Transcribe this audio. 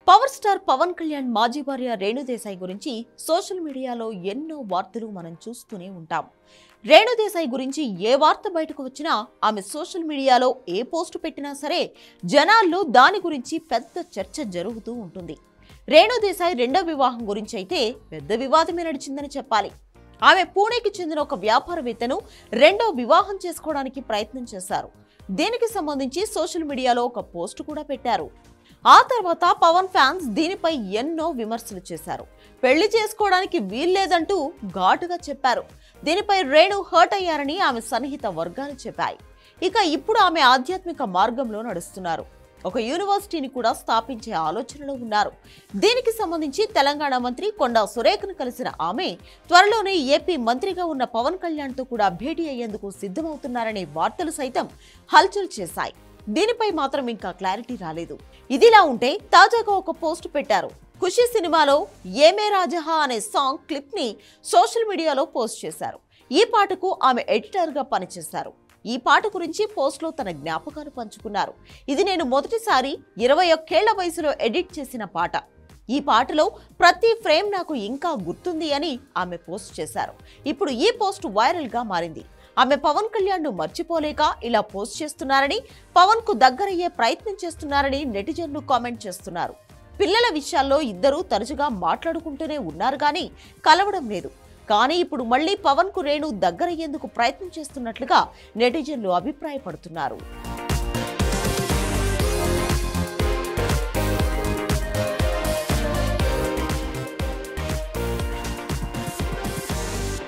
Power star Pawan Kalyan మాజీ భార్య రేణు దేశాయ్ గురించి సోషల్ మీడియాలో ఎన్నో వార్తలు మనం చూస్తూనే ఉంటాం. రేణు దేశాయ్ గురించి ఏ వార్త బయటకు వచ్చినా ఆమె సోషల్ మీడియాలో ఏ పోస్ట్ పెట్టినా సరే జనాల్లో దాని గురించి పెద్ద చర్చ జరుగుతూ ఉంటుంది. రేణు దేశాయ్ రెండో వివాహం గురించి అయితే పెద్ద వివాదమే నడిచిందని చెప్పాలి. ఆమె పూణేకి చెందిన ఒక వ్యాపారవేత్తను రెండో వివాహం చేసుకోవడానికి ప్రయత్నం చేశారు. దీనికి సంబంధించి సోషల్ మీడియాలో ఒక పోస్ట్ కూడా పెట్టారు. ఆ తర్వాత పవన్ ఫ్యాన్స్ దీనిపై ఎన్నో విమర్శలు చేశారు. పెళ్లి చేసుకోవడానికి వీల్లేదంటూ ఘాటుగా చెప్పారు. దీనిపై రేణు హర్ట్ అయ్యారని ఆమె సన్నిహిత వర్గాలు చెప్పాయి. ఇక ఇప్పుడు ఆమె ఆధ్యాత్మిక మార్గంలో నడుస్తున్నారు. ఒక యూనివర్సిటీని కూడా స్థాపించే ఆలోచనలో ఉన్నారు. దీనికి సంబంధించి తెలంగాణ మంత్రి కొండా సురేఖను కలిసిన ఆమె త్వరలోనే ఏపీ మంత్రిగా ఉన్న పవన్ కళ్యాణ్తో కూడా భేటీ అయ్యేందుకు సిద్ధమవుతున్నారనే వార్తలు సైతం హల్చల్ చేశాయి. దీనిపై మాత్రం ఇంకా క్లారిటీ రాలేదు. ఇదిలా ఉంటే తాజాగా ఒక పోస్ట్ పెట్టారు. ఖుషి సినిమాలో ఏమే రాజహా అనే సాంగ్ క్లిప్ ని సోషల్ మీడియాలో పోస్ట్ చేశారు. ఈ పాటకు ఆమె ఎడిటర్ గా పనిచేశారు. ఈ పాట గురించి పోస్ట్ లో తన జ్ఞాపకాలు పంచుకున్నారు. ఇది నేను మొదటిసారి 21 ఏళ్ల వయసులో ఎడిట్ చేసిన పాట. ఈ పాటలో ప్రతి ఫ్రేమ్ నాకు ఇంకా గుర్తుంది అని ఆమె పోస్ట్ చేశారు. ఇప్పుడు ఈ పోస్ట్ వైరల్ గా మారింది. ఆమె పవన్ కళ్యాణ్ ను మర్చిపోలేక ఇలా పోస్ట్ చేస్తున్నారని, పవన్ కు దగ్గరయ్యే ప్రయత్నం చేస్తున్నారని నెటిజన్లు కామెంట్ చేస్తున్నారు. పిల్లల విషయాల్లో ఇద్దరూ తరచుగా మాట్లాడుకుంటూనే ఉన్నారు కానీ కలవడం లేదు. కానీ ఇప్పుడు మళ్ళీ పవన్ కు రేణు దగ్గరయ్యేందుకు ప్రయత్నం చేస్తున్నట్లుగా నెటిజన్లు అభిప్రాయపడుతున్నారు.